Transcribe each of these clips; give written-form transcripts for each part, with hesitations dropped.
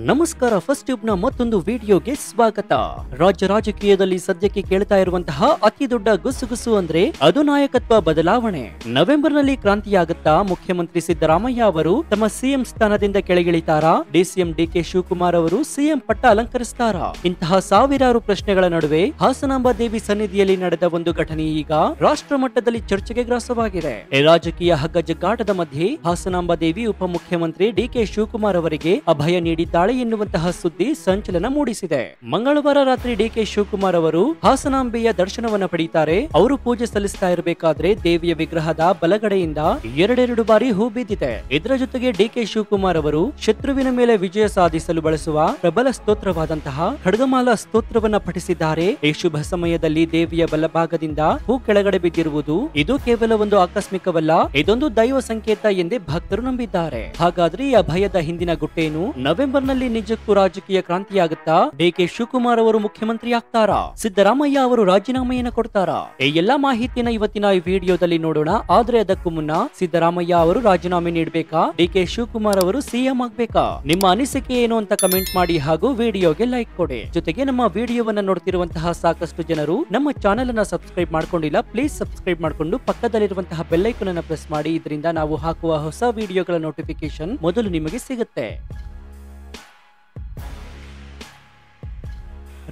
ನಮಸ್ಕಾರ. First tube ನ ಮತ್ತೊಂದು ವಿಡಿಯೋಗೆ ಸ್ವಾಗತ. ರಾಜ್ಯ ರಾಜಕೀಯದಲ್ಲಿ ಸದ್ಯಕ್ಕೆ ಕೇಳ್ತಾ ಇರುವಂತಹ ಅತಿ ದೊಡ್ಡ ಗುಸುಗುಸು ಅಂದ್ರೆ ಅದು ನಾಯಕತ್ವ ಬದಲಾವಣೆ. ನವೆಂಬರ್ ನಲ್ಲಿ ಕ್ರಾಂತಿಯಾಗುತ್ತಾ ಮುಖ್ಯಮಂತ್ರಿ ಸಿದ್ದರಾಮಯ್ಯ ಅವರು ತಮ್ಮ ಸಿಎಂ ಸ್ಥಾನದಿಂದ ಕೆಳಗಿಳಿತಾರಾ? ಡಿಸಿಎಂ ಡಿಕೆ ಶಿವಕುಮಾರ್ ಅವರು ಸಿಎಂ ಪಟ್ಟ ಅಲಂಕರಿಸ್ತಾರಾ? ಇಂತಹ ಸಾವಿರಾರು ಪ್ರಶ್ನೆಗಳ ನಡುವೆ ಹಾಸನಾಂಬ ದೇವಿ ಸನ್ನಿಧಿಯಲ್ಲಿ ನಡೆದ ಒಂದು ಘಟನೆ ಈಗ ರಾಷ್ಟ್ರ ಮಟ್ಟದಲ್ಲಿ ಚರ್ಚೆಗೆ ಗ್ರಾಸವಾಗಿದೆ. ರಾಜಕೀಯ ಹಗ್ಗಜಗ್ಗಾಟದ ಮಧ್ಯೆ ಹಾಸನಾಂಬ ದೇವಿ ಉಪಮುಖ್ಯಮಂತ್ರಿ ಡಿಕೆ ಶಿವಕುಮಾರ್ ಅವರಿಗೆ ಅಭಯ ನೀಡಿದ್ದಾಳೆ ಎನ್ನುವಂತಹ ಸುದ್ದಿ ಸಂಚಲನ ಮೂಡಿಸಿದೆ. ಮಂಗಳವಾರ ರಾತ್ರಿ ಡಿಕೆ ಶಿವಕುಮಾರ್ ಅವರು ಹಾಸನಾಂಬೆಯ ದರ್ಶನವನ್ನ ಪಡೆಯುತ್ತಾರೆ. ಅವರು ಪೂಜೆ ಸಲ್ಲಿಸ್ತಾ ಇರಬೇಕಾದ್ರೆ ದೇವಿಯ ವಿಗ್ರಹದ ಬಲಗಡೆಯಿಂದ ಎರಡೆರಡು ಬಾರಿ ಹೂ ಬಿದ್ದಿದೆ. ಇದರ ಜೊತೆಗೆ ಡಿಕೆ ಶಿವಕುಮಾರ್ ಅವರು ಶತ್ರುವಿನ ಮೇಲೆ ವಿಜಯ ಸಾಧಿಸಲು ಬಳಸುವ ಪ್ರಬಲ ಸ್ತೋತ್ರವಾದಂತಹ ಖಡ್ಗಮಾಲಾ ಸ್ತೋತ್ರವನ್ನ ಪಠಿಸಿದ್ದಾರೆ. ಈ ಶುಭ ಸಮಯದಲ್ಲಿ ದೇವಿಯ ಬಲಭಾಗದಿಂದ ಹೂ ಕೆಳಗಡೆ ಬಿದ್ದಿರುವುದು ಇದು ಕೇವಲ ಒಂದು ಆಕಸ್ಮಿಕವಲ್ಲ, ಇದೊಂದು ದೈವ ಸಂಕೇತ ಎಂದೇ ಭಕ್ತರು ನಂಬಿದ್ದಾರೆ. ಹಾಗಾದ್ರೆ ಈ ಅಭಯದ ಹಿಂದಿನ ಗುಟ್ಟೇನು? ನವೆಂಬರ್ ನಲ್ಲಿ ನಿಜಕ್ಕೂ ರಾಜಕೀಯ ಕ್ರಾಂತಿಯಾಗುತ್ತಾ? ಡಿಕೆ ಶಿವಕುಮಾರ್ ಅವರು ಮುಖ್ಯಮಂತ್ರಿ ಆಗ್ತಾರಾ? ಸಿದ್ದರಾಮಯ್ಯ ಅವರು ರಾಜೀನಾಮೆಯನ್ನು ಕೊಡ್ತಾರಾ? ಈ ಎಲ್ಲಾ ಮಾಹಿತಿಯನ್ನ ಇವತ್ತಿನ ಈ ವಿಡಿಯೋದಲ್ಲಿ ನೋಡೋಣ. ಆದ್ರೆ ಅದಕ್ಕೂ ಮುನ್ನ ಸಿದ್ದರಾಮಯ್ಯ ಅವರು ರಾಜೀನಾಮೆ ನೀಡಬೇಕಾ? ಡಿಕೆ ಶಿವಕುಮಾರ್ ಅವರು ಸಿಎಂ ಆಗ್ಬೇಕಾ? ನಿಮ್ಮ ಅನಿಸಿಕೆ ಏನು ಅಂತ ಕಮೆಂಟ್ ಮಾಡಿ ಹಾಗೂ ವಿಡಿಯೋಗೆ ಲೈಕ್ ಕೊಡಿ. ಜೊತೆಗೆ ನಮ್ಮ ವಿಡಿಯೋವನ್ನ ನೋಡ್ತಿರುವಂತಹ ಸಾಕಷ್ಟು ಜನರು ನಮ್ಮ ಚಾನೆಲ್ ಅನ್ನ ಸಬ್ಸ್ಕ್ರೈಬ್ ಮಾಡ್ಕೊಂಡಿಲ್ಲ. ಪ್ಲೀಸ್ ಸಬ್ಸ್ಕ್ರೈಬ್ ಮಾಡ್ಕೊಂಡು ಪಕ್ಕದಲ್ಲಿರುವಂತಹ ಬೆಲ್ ಐಕಾನ್ ಅನ್ನು ಪ್ರೆಸ್ ಮಾಡಿ. ಇದರಿಂದ ನಾವು ಹಾಕುವ ಹೊಸ ವಿಡಿಯೋಗಳ ನೋಟಿಫಿಕೇಶನ್ ಮೊದಲು ನಿಮಗೆ ಸಿಗುತ್ತೆ.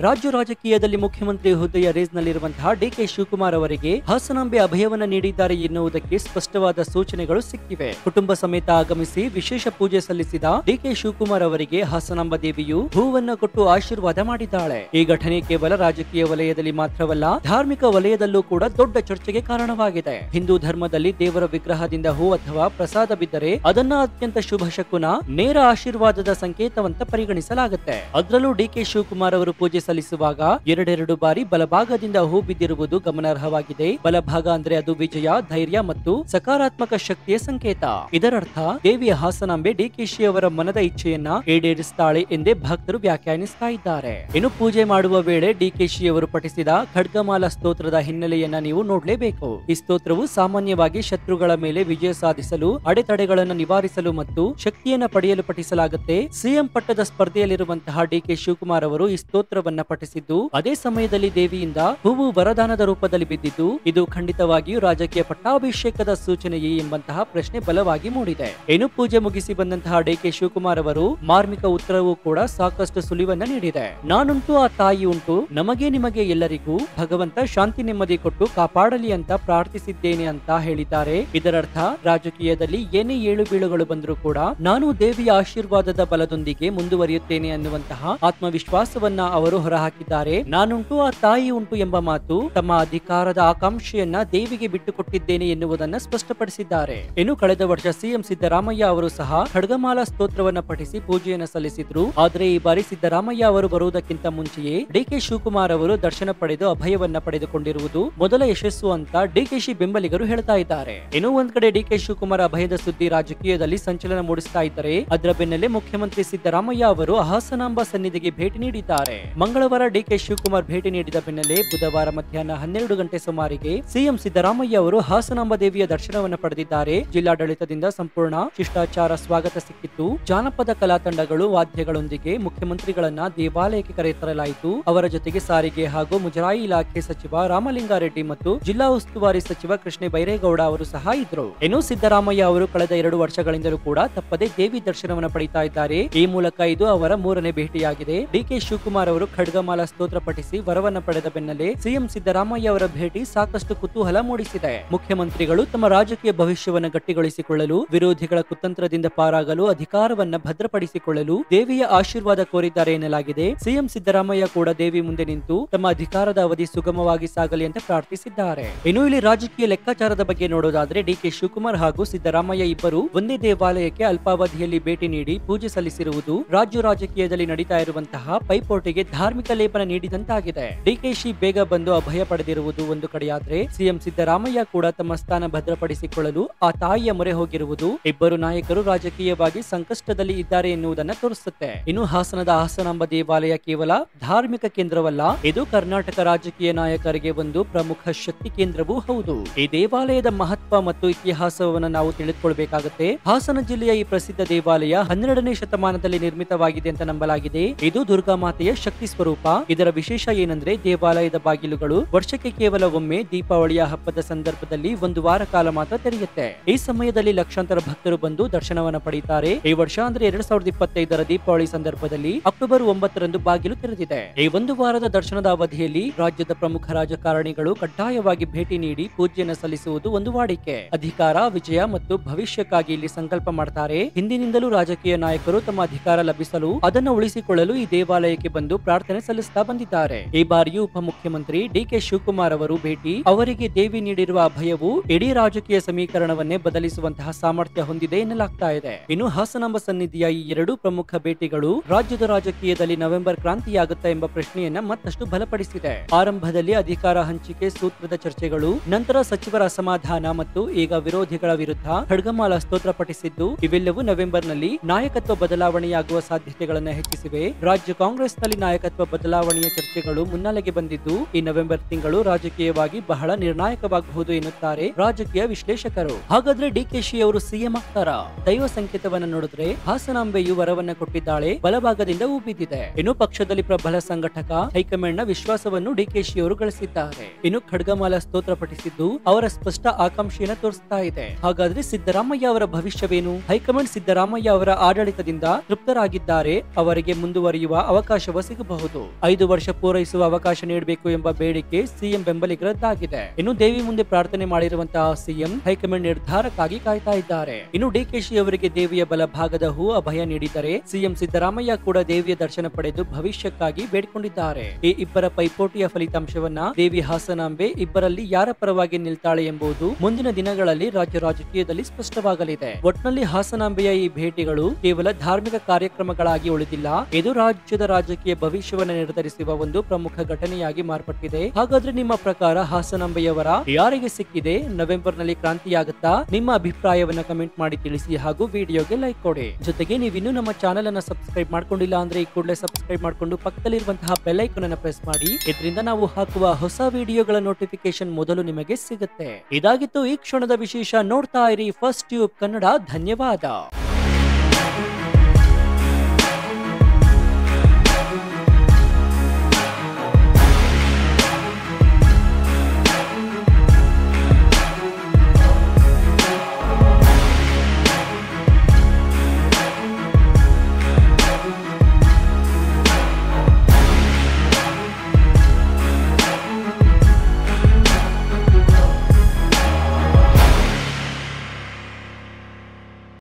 ರಾಜ್ಯ ರಾಜಕೀಯದಲ್ಲಿ ಮುಖ್ಯಮಂತ್ರಿ ಹುದ್ದೆಯ ರೇಸ್ನಲ್ಲಿರುವಂತಹ ಡಿಕೆ ಶಿವಕುಮಾರ್ ಅವರಿಗೆ ಹಾಸನಾಂಬೆ ಅಭಯವನ್ನ ನೀಡಿದ್ದಾರೆ ಎನ್ನುವುದಕ್ಕೆ ಸ್ಪಷ್ಟವಾದ ಸೂಚನೆಗಳು ಸಿಕ್ಕಿವೆ. ಕುಟುಂಬ ಸಮೇತ ಆಗಮಿಸಿ ವಿಶೇಷ ಪೂಜೆ ಸಲ್ಲಿಸಿದ ಡಿಕೆ ಶಿವಕುಮಾರ್ ಅವರಿಗೆ ಹಾಸನಾಂಬ ದೇವಿಯು ಹೂವನ್ನ ಕೊಟ್ಟು ಆಶೀರ್ವಾದ ಮಾಡಿದ್ದಾಳೆ. ಈ ಘಟನೆ ಕೇವಲ ರಾಜಕೀಯ ವಲಯದಲ್ಲಿ ಮಾತ್ರವಲ್ಲ, ಧಾರ್ಮಿಕ ವಲಯದಲ್ಲೂ ಕೂಡ ದೊಡ್ಡ ಚರ್ಚೆಗೆ ಕಾರಣವಾಗಿದೆ. ಹಿಂದೂ ಧರ್ಮದಲ್ಲಿ ದೇವರ ವಿಗ್ರಹದಿಂದ ಹೂ ಅಥವಾ ಪ್ರಸಾದ ಬಿದ್ದರೆ ಅದನ್ನ ಅತ್ಯಂತ ಶುಭ ಶಕುನ, ನೇರ ಆಶೀರ್ವಾದದ ಸಂಕೇತವಂತ ಪರಿಗಣಿಸಲಾಗುತ್ತೆ. ಅದರಲ್ಲೂ ಡಿಕೆ ಶಿವಕುಮಾರ್ ಅವರು ಪೂಜೆ ಸಲ್ಲಿಸುವಾಗ ಎರಡೆರಡು ಬಾರಿ ಬಲಭಾಗದಿಂದ ಹೂ ಬಿದ್ದಿರುವುದು ಗಮನಾರ್ಹವಾಗಿದೆ. ಬಲಭಾಗ ಅಂದ್ರೆ ಅದು ವಿಜಯ, ಧೈರ್ಯ ಮತ್ತು ಸಕಾರಾತ್ಮಕ ಶಕ್ತಿಯ ಸಂಕೇತ. ಇದರರ್ಥ ದೇವಿಯ ಹಾಸನಾಂಬೆ ಡಿಕೆಶಿ ಅವರ ಮನದ ಇಚ್ಛೆಯನ್ನ ಈಡೇರಿಸುತ್ತಾಳೆ ಎಂದೇ ಭಕ್ತರು ವ್ಯಾಖ್ಯಾನಿಸ್ತಾ ಇದ್ದಾರೆ. ಇನ್ನು ಪೂಜೆ ಮಾಡುವ ವೇಳೆ ಡಿಕೆಶಿ ಅವರು ಪಠಿಸಿದ ಖಡ್ಗಮಾಲಾ ಸ್ತೋತ್ರದ ಹಿನ್ನೆಲೆಯನ್ನ ನೀವು ನೋಡಲೇಬೇಕು. ಈ ಸ್ತೋತ್ರವು ಸಾಮಾನ್ಯವಾಗಿ ಶತ್ರುಗಳ ಮೇಲೆ ವಿಜಯ ಸಾಧಿಸಲು, ಅಡೆತಡೆಗಳನ್ನು ನಿವಾರಿಸಲು ಮತ್ತು ಶಕ್ತಿಯನ್ನ ಪಡೆಯಲು ಪಠಿಸಲಾಗುತ್ತೆ. ಸಿಎಂ ಪಟ್ಟದ ಸ್ಪರ್ಧೆಯಲ್ಲಿರುವಂತಹ ಡಿಕೆ ಶಿವಕುಮಾರ್ ಅವರು ಈ ಸ್ತೋತ್ರವನ್ನು ಪಠಿಸಿದ್ದು ಅದೇ ಸಮಯದಲ್ಲಿ ದೇವಿಯಿಂದ ಹೂವು ವರದಾನದ ರೂಪದಲ್ಲಿ ಬಿದ್ದಿದ್ದು ಇದು ಖಂಡಿತವಾಗಿಯೂ ರಾಜಕೀಯ ಪಟ್ಟಾಭಿಷೇಕದ ಸೂಚನೆಯೇ ಎಂಬಂತಹ ಪ್ರಶ್ನೆ ಬಲವಾಗಿ ಮೂಡಿದೆ. ಇನ್ನು ಪೂಜೆ ಮುಗಿಸಿ ಬಂದಂತಹ ಡಿಕೆ ಶಿವಕುಮಾರ್ ಅವರು ಮಾರ್ಮಿಕ ಉತ್ತರವೂ ಕೂಡ ಸಾಕಷ್ಟು ಸುಳಿವನ್ನ ನೀಡಿದೆ. ನಾನುಂಟು ಆ ತಾಯಿ ಉಂಟು, ನಮಗೆ ನಿಮಗೆ ಎಲ್ಲರಿಗೂ ಭಗವಂತ ಶಾಂತಿ ನೆಮ್ಮದಿ ಕೊಟ್ಟು ಕಾಪಾಡಲಿ ಅಂತ ಪ್ರಾರ್ಥಿಸಿದ್ದೇನೆ ಅಂತ ಹೇಳಿದ್ದಾರೆ. ಇದರರ್ಥ ರಾಜಕೀಯದಲ್ಲಿ ಏನೇ ಏಳು ಬೀಳುಗಳು ಬಂದರೂ ಕೂಡ ನಾನು ದೇವಿಯ ಆಶೀರ್ವಾದದ ಬಲದೊಂದಿಗೆ ಮುಂದುವರಿಯುತ್ತೇನೆ ಅನ್ನುವಂತಹ ಆತ್ಮವಿಶ್ವಾಸವನ್ನ ಅವರು ಹೊರಹಾಕಿದ್ದಾರೆ. ನಾನುಂಟು ಆ ತಾಯಿ ಉಂಟು ಎಂಬ ಮಾತು ತಮ್ಮ ಅಧಿಕಾರದ ಆಕಾಂಕ್ಷೆಯನ್ನ ದೇವಿಗೆ ಬಿಟ್ಟುಕೊಟ್ಟಿದ್ದೇನೆ ಎನ್ನುವುದನ್ನ ಸ್ಪಷ್ಟಪಡಿಸಿದ್ದಾರೆ. ಇನ್ನು ಕಳೆದ ವರ್ಷ ಸಿಎಂ ಸಿದ್ದರಾಮಯ್ಯ ಅವರು ಸಹ ಖಡ್ಗಮಾಲಾ ಸ್ತೋತ್ರವನ್ನ ಪಠಿಸಿ ಪೂಜೆಯನ್ನು ಸಲ್ಲಿಸಿದ್ರು. ಆದ್ರೆ ಈ ಬಾರಿ ಸಿದ್ದರಾಮಯ್ಯ ಅವರು ಬರುವುದಕ್ಕಿಂತ ಮುಂಚೆಯೇ ಡಿಕೆ ಶಿವಕುಮಾರ್ ಅವರು ದರ್ಶನ ಪಡೆದು ಅಭಯವನ್ನ ಪಡೆದುಕೊಂಡಿರುವುದು ಮೊದಲ ಯಶಸ್ಸು ಅಂತ ಡಿಕೆಶಿ ಬೆಂಬಲಿಗರು ಹೇಳ್ತಾ ಇದ್ದಾರೆ. ಇನ್ನು ಒಂದ್ ಕಡೆ ಡಿಕೆ ಶಿವಕುಮಾರ್ ಅಭಯದ ಸುದ್ದಿ ರಾಜಕೀಯದಲ್ಲಿ ಸಂಚಲನ ಮೂಡಿಸ್ತಾ ಇದ್ದಾರೆ. ಅದರ ಬೆನ್ನಲ್ಲೇ ಮುಖ್ಯಮಂತ್ರಿ ಸಿದ್ದರಾಮಯ್ಯ ಅವರು ಹಾಸನಾಂಬ ಸನ್ನಿಧಿಗೆ ಭೇಟಿ ನೀಡಿದ್ದಾರೆ. ಮಂಗಳವಾರ ಡಿಕೆ ಶಿವಕುಮಾರ್ ಭೇಟಿ ನೀಡಿದ ಬೆನ್ನಲ್ಲೇ ಬುಧವಾರ ಮಧ್ಯಾಹ್ನ 12 ಗಂಟೆ ಸುಮಾರಿಗೆ ಸಿಎಂ ಸಿದ್ದರಾಮಯ್ಯ ಅವರು ಹಾಸನಾಂಬ ದೇವಿಯ ದರ್ಶನವನ್ನು ಪಡೆದಿದ್ದಾರೆ. ಜಿಲ್ಲಾಡಳಿತದಿಂದ ಸಂಪೂರ್ಣ ಶಿಷ್ಟಾಚಾರ ಸ್ವಾಗತ ಸಿಕ್ಕಿತ್ತು. ಜಾನಪದ ಕಲಾ ತಂಡಗಳು, ವಾದ್ಯಗಳೊಂದಿಗೆ ಮುಖ್ಯಮಂತ್ರಿಗಳನ್ನ ದೇವಾಲಯಕ್ಕೆ ಕರೆತರಲಾಯಿತು. ಅವರ ಜೊತೆಗೆ ಸಾರಿಗೆ ಹಾಗೂ ಮುಜರಾಯಿ ಇಲಾಖೆ ಸಚಿವ ರಾಮಲಿಂಗಾರೆಡ್ಡಿ ಮತ್ತು ಜಿಲ್ಲಾ ಉಸ್ತುವಾರಿ ಸಚಿವ ಕೃಷ್ಣ ಬೈರೇಗೌಡ ಅವರು ಸಹ ಇದ್ರು. ಇನ್ನು ಸಿದ್ದರಾಮಯ್ಯ ಅವರು ಕಳೆದ 2 ವರ್ಷಗಳಿಂದಲೂ ಕೂಡ ತಪ್ಪದೆ ದೇವಿ ದರ್ಶನವನ್ನು ಪಡಿತಾ ಇದ್ದಾರೆ. ಈ ಮೂಲಕ ಇದು ಅವರ 3ನೇ ಭೇಟಿಯಾಗಿದೆ. ಡಿಕೆ ಶಿವಕುಮಾರ್ ಅವರು ಖಡ್ಗಮಾಲಾ ಸ್ತೋತ್ರ ಪಠಿಸಿ ವರವನ್ನ ಪಡೆದ ಬೆನ್ನಲ್ಲೇ ಸಿಎಂ ಸಿದ್ದರಾಮಯ್ಯ ಅವರ ಭೇಟಿ ಸಾಕಷ್ಟು ಕುತೂಹಲ ಮೂಡಿಸಿದೆ. ಮುಖ್ಯಮಂತ್ರಿಗಳು ತಮ್ಮ ರಾಜಕೀಯ ಭವಿಷ್ಯವನ್ನು ಗಟ್ಟಿಗೊಳಿಸಿಕೊಳ್ಳಲು, ವಿರೋಧಿಗಳ ಕುತಂತ್ರದಿಂದ ಪಾರಾಗಲು, ಅಧಿಕಾರವನ್ನ ಭದ್ರಪಡಿಸಿಕೊಳ್ಳಲು ದೇವಿಯ ಆಶೀರ್ವಾದ ಕೋರಿದ್ದಾರೆ ಎನ್ನಲಾಗಿದೆ. ಸಿಎಂ ಸಿದ್ದರಾಮಯ್ಯ ಕೂಡ ದೇವಿ ಮುಂದೆ ನಿಂತು ತಮ್ಮ ಅಧಿಕಾರದ ಅವಧಿ ಸುಗಮವಾಗಿ ಸಾಗಲಿ ಅಂತ ಪ್ರಾರ್ಥಿಸಿದ್ದಾರೆ. ಇನ್ನು ಇಲ್ಲಿ ರಾಜಕೀಯ ಲೆಕ್ಕಾಚಾರದ ಬಗ್ಗೆ ನೋಡೋದಾದ್ರೆ ಡಿಕೆ ಶಿವಕುಮಾರ್ ಹಾಗೂ ಸಿದ್ದರಾಮಯ್ಯ ಇಬ್ಬರು ಒಂದೇ ದೇವಾಲಯಕ್ಕೆ ಅಲ್ಪಾವಧಿಯಲ್ಲಿ ಭೇಟಿ ನೀಡಿ ಪೂಜೆ ಸಲ್ಲಿಸಿರುವುದು ರಾಜ್ಯ ರಾಜಕೀಯದಲ್ಲಿ ನಡೀತಾ ಇರುವಂತಹ ಪೈಪೋಟಿಗೆ ಧಾರ್ಮಿಕ ಧಾರ್ಮಿಕ ಲೇಪನ ನೀಡಿದಂತಾಗಿದೆ. ಡಿಕೆಶಿ ಬೇಗ ಬಂದು ಅಭಯ ಪಡೆದಿರುವುದು ಒಂದು ಕಡೆಯಾದ್ರೆ, ಸಿಎಂ ಸಿದ್ದರಾಮಯ್ಯ ಕೂಡ ತಮ್ಮ ಸ್ಥಾನ ಭದ್ರಪಡಿಸಿಕೊಳ್ಳಲು ಆ ತಾಯಿಯ ಮೊರೆ ಹೋಗಿರುವುದು ಇಬ್ಬರು ನಾಯಕರು ರಾಜಕೀಯವಾಗಿ ಸಂಕಷ್ಟದಲ್ಲಿ ಇದ್ದಾರೆ ಎನ್ನುವುದನ್ನ ತೋರಿಸುತ್ತೆ. ಇನ್ನು ಹಾಸನದ ಹಾಸನಾಂಬ ದೇವಾಲಯ ಕೇವಲ ಧಾರ್ಮಿಕ ಕೇಂದ್ರವಲ್ಲ, ಇದು ಕರ್ನಾಟಕ ರಾಜಕೀಯ ನಾಯಕರಿಗೆ ಒಂದು ಪ್ರಮುಖ ಶಕ್ತಿ ಕೇಂದ್ರವೂ ಹೌದು. ಈ ದೇವಾಲಯದ ಮಹತ್ವ ಮತ್ತು ಇತಿಹಾಸವನ್ನು ನಾವು ತಿಳಿದುಕೊಳ್ಳಬೇಕಾಗುತ್ತೆ. ಹಾಸನ ಜಿಲ್ಲೆಯ ಈ ಪ್ರಸಿದ್ಧ ದೇವಾಲಯ 12ನೇ ಶತಮಾನದಲ್ಲಿ ನಿರ್ಮಿತವಾಗಿದೆ ಅಂತ ನಂಬಲಾಗಿದೆ. ಇದು ದುರ್ಗಾ ಮಾತೆಯ ಶಕ್ತಿ ಸ್ವರೂಪ. ಇದರ ವಿಶೇಷ ಏನಂದ್ರೆ ದೇವಾಲಯದ ಬಾಗಿಲುಗಳು ವರ್ಷಕ್ಕೆ ಕೇವಲ ಒಮ್ಮೆ ದೀಪಾವಳಿಯ ಹಬ್ಬದ ಸಂದರ್ಭದಲ್ಲಿ ಒಂದು ವಾರ ಕಾಲ ಮಾತ್ರ ತೆರೆಯುತ್ತೆ. ಈ ಸಮಯದಲ್ಲಿ ಲಕ್ಷಾಂತರ ಭಕ್ತರು ಬಂದು ದರ್ಶನವನ್ನ ಪಡೆಯುತ್ತಾರೆ. ಈ ವರ್ಷ ಅಂದ್ರೆ 2025ರ ದೀಪಾವಳಿ ಸಂದರ್ಭದಲ್ಲಿ ಅಕ್ಟೋಬರ್ 9ರಂದು ಬಾಗಿಲು ತೆರೆದಿದೆ. ಈ ಒಂದು ವಾರದ ದರ್ಶನದ ಅವಧಿಯಲ್ಲಿ ರಾಜ್ಯದ ಪ್ರಮುಖ ರಾಜಕಾರಣಿಗಳು ಕಡ್ಡಾಯವಾಗಿ ಭೇಟಿ ನೀಡಿ ಪೂಜೆಯನ್ನು ಸಲ್ಲಿಸುವುದು ಒಂದು ವಾಡಿಕೆ. ಅಧಿಕಾರ, ವಿಜಯ ಮತ್ತು ಭವಿಷ್ಯಕ್ಕಾಗಿ ಇಲ್ಲಿ ಸಂಕಲ್ಪ ಮಾಡ್ತಾರೆ. ಹಿಂದಿನಿಂದಲೂ ರಾಜಕೀಯ ನಾಯಕರು ತಮ್ಮ ಅಧಿಕಾರ ಲಭಿಸಲು ಅದನ್ನು ಉಳಿಸಿಕೊಳ್ಳಲು ಈ ದೇವಾಲಯಕ್ಕೆ ಬಂದು ಪ್ರಾರ್ಥನೆ ಸಲ್ಲಿಸುತ್ತಾ ಬಂದಿದ್ದಾರೆ. ಈ ಬಾರಿಯೂ ಉಪಮುಖ್ಯಮಂತ್ರಿ ಡಿಕೆ ಶಿವಕುಮಾರ್ ಅವರು ಭೇಟಿ, ಅವರಿಗೆ ದೇವಿ ನೀಡಿರುವ ಅಭಯವು ಇಡೀ ರಾಜಕೀಯ ಸಮೀಕರಣವನ್ನೇ ಬದಲಿಸುವಂತಹ ಸಾಮರ್ಥ್ಯ ಹೊಂದಿದೆ ಎನ್ನಲಾಗ್ತಾ ಇದೆ. ಇನ್ನು ಹಾಸನಾಂಬ ಸನ್ನಿಧಿಯ ಈ ಎರಡೂ ಪ್ರಮುಖ ಭೇಟಿಗಳು ರಾಜ್ಯದ ರಾಜಕೀಯದಲ್ಲಿ ನವೆಂಬರ್ ಕ್ರಾಂತಿಯಾಗುತ್ತಾ ಎಂಬ ಪ್ರಶ್ನೆಯನ್ನ ಮತ್ತಷ್ಟು ಬಲಪಡಿಸಿದೆ. ಆರಂಭದಲ್ಲಿ ಅಧಿಕಾರ ಹಂಚಿಕೆ ಸೂತ್ರದ ಚರ್ಚೆಗಳು, ನಂತರ ಸಚಿವರ ಅಸಮಾಧಾನ ಮತ್ತು ಈಗ ವಿರೋಧಿಗಳ ವಿರುದ್ಧ ಖಡ್ಗಮಾಲ ಸ್ತೋತ್ರ ಪಠಿಸಿದ್ದು, ಇವೆಲ್ಲವೂ ನವೆಂಬರ್ನಲ್ಲಿ ನಾಯಕತ್ವ ಬದಲಾವಣೆಯಾಗುವ ಸಾಧ್ಯತೆಗಳನ್ನು ಹೆಚ್ಚಿಸಿವೆ. ರಾಜ್ಯ ಕಾಂಗ್ರೆಸ್ನಲ್ಲಿ ನಾಯಕತ್ವ ಬದಲಾವಣೆಯ ಚರ್ಚೆಗಳು ಮುನ್ನೆಲೆಗೆ ಬಂದಿದ್ದು, ಈ ನವೆಂಬರ್ ತಿಂಗಳು ರಾಜಕೀಯವಾಗಿ ಬಹಳ ನಿರ್ಣಾಯಕವಾಗಬಹುದು ಎನ್ನುತ್ತಾರೆ ರಾಜಕೀಯ ವಿಶ್ಲೇಷಕರು. ಹಾಗಾದ್ರೆ ಡಿಕೆಶಿ ಅವರು ಸಿಎಂ ಆಗ್ತಾರಾ? ದೈವ ಸಂಕೇತವನ್ನ ನೋಡಿದ್ರೆ ಹಾಸನಾಂಬೆಯು ವರವನ್ನ ಕೊಟ್ಟಿದ್ದಾಳೆ, ಬಲಭಾಗದಿಂದ ಉಬ್ಬಿದ್ದಿದೆ. ಇನ್ನು ಪಕ್ಷದಲ್ಲಿ ಪ್ರಬಲ ಸಂಘಟಕ, ಹೈಕಮಾಂಡ್ ನ ವಿಶ್ವಾಸವನ್ನು ಡಿಕೆಶಿ ಅವರು ಗಳಿಸಿದ್ದಾರೆ. ಇನ್ನು ಖಡ್ಗಮಾಲ ಸ್ತೋತ್ರ ಪಠಿಸಿದ್ದು ಅವರ ಸ್ಪಷ್ಟ ಆಕಾಂಕ್ಷೆಯನ್ನು ತೋರಿಸ್ತಾ ಇದೆ. ಹಾಗಾದ್ರೆ ಸಿದ್ದರಾಮಯ್ಯ ಅವರ ಭವಿಷ್ಯವೇನು? ಹೈಕಮಾಂಡ್ ಸಿದ್ದರಾಮಯ್ಯ ಅವರ ಆಡಳಿತದಿಂದ ತೃಪ್ತರಾಗಿದ್ದಾರೆ, ಅವರಿಗೆ ಮುಂದುವರಿಯುವ ಅವಕಾಶವ ಸಿಗಬಹುದು. 5 ವರ್ಷ ಪೂರೈಸುವ ಅವಕಾಶ ನೀಡಬೇಕು ಎಂಬ ಬೇಡಿಕೆ ಸಿಎಂ ಬೆಂಬಲಿಗರದ್ದಾಗಿದೆ. ಇನ್ನು ದೇವಿ ಮುಂದೆ ಪ್ರಾರ್ಥನೆ ಮಾಡಿರುವಂತಹ ಸಿಎಂ ಹೈಕಮಾಂಡ್ ನಿರ್ಧಾರಕ್ಕಾಗಿ ಕಾಯ್ತಾ ಇದ್ದಾರೆ. ಇನ್ನು ಡಿಕೆಶಿ ಅವರಿಗೆ ದೇವಿಯ ಬಲಭಾಗದ ಹೂ ಅಭಯ ನೀಡಿದರೆ, ಸಿಎಂ ಸಿದ್ದರಾಮಯ್ಯ ಕೂಡ ದೇವಿಯ ದರ್ಶನ ಪಡೆದು ಭವಿಷ್ಯಕ್ಕಾಗಿ ಬೇಡಿಕೊಂಡಿದ್ದಾರೆ. ಈ ಇಬ್ಬರ ಪೈಪೋಟಿಯ ಫಲಿತಾಂಶವನ್ನ ದೇವಿ ಹಾಸನಾಂಬೆ ಇಬ್ಬರಲ್ಲಿ ಯಾರ ಪರವಾಗಿ ನಿಲ್ತಾಳೆ ಎಂಬುದು ಮುಂದಿನ ದಿನಗಳಲ್ಲಿ ರಾಜ್ಯ ರಾಜಕೀಯದಲ್ಲಿ ಸ್ಪಷ್ಟವಾಗಲಿದೆ. ಒಟ್ನಲ್ಲಿ ಹಾಸನಾಂಬೆಯ ಈ ಭೇಟಿಗಳು ಕೇವಲ ಧಾರ್ಮಿಕ ಕಾರ್ಯಕ್ರಮಗಳಾಗಿ ಉಳಿದಿಲ್ಲ, ಇದು ರಾಜ್ಯದ ರಾಜಕೀಯ ಭವಿಷ್ಯವನ್ನು ನಿರ್ಧರಿಸುವ ಒಂದು ಪ್ರಮುಖ ಘಟನೆಯಾಗಿ ಮಾರ್ಪಟ್ಟಿದೆ. ಹಾಗಾದ್ರೆ ನಿಮ್ಮ ಪ್ರಕಾರ ಹಾಸನಾಂಬೆಯವರ ಯಾರಿಗೆ ಸಿಕ್ಕಿದೆ? ನವೆಂಬರ್ ನಲ್ಲಿ ಕ್ರಾಂತಿಯಾಗುತ್ತಾ? ನಿಮ್ಮ ಅಭಿಪ್ರಾಯವನ್ನ ಕಮೆಂಟ್ ಮಾಡಿ ತಿಳಿಸಿ ಹಾಗೂ ವಿಡಿಯೋಗೆ ಲೈಕ್ ಕೊಡಿ. ಜೊತೆಗೆ ನೀವಿನ್ನೂ ನಮ್ಮ ಚಾನೆಲ್ ಅನ್ನ ಸಬ್ಸ್ಕ್ರೈಬ್ ಮಾಡ್ಕೊಂಡಿಲ್ಲ ಅಂದ್ರೆ ಈ ಕೂಡಲೇ ಸಬ್ಸ್ಕ್ರೈಬ್ ಮಾಡ್ಕೊಂಡು ಪಕ್ಕದಲ್ಲಿರುವಂತಹ ಬೆಲ್ ಐಕಾನ್ ಅನ್ನು ಪ್ರೆಸ್ ಮಾಡಿ. ಇದರಿಂದ ನಾವು ಹಾಕುವ ಹೊಸ ವಿಡಿಯೋಗಳ ನೋಟಿಫಿಕೇಶನ್ ಮೊದಲು ನಿಮಗೆ ಸಿಗುತ್ತೆ. ಇದಾಗಿತ್ತು ಈ ಕ್ಷಣದ ವಿಶೇಷ. ನೋಡ್ತಾ ಇರಿ ಫಸ್ಟ್ ಟ್ಯೂಬ್ ಕನ್ನಡ. ಧನ್ಯವಾದ.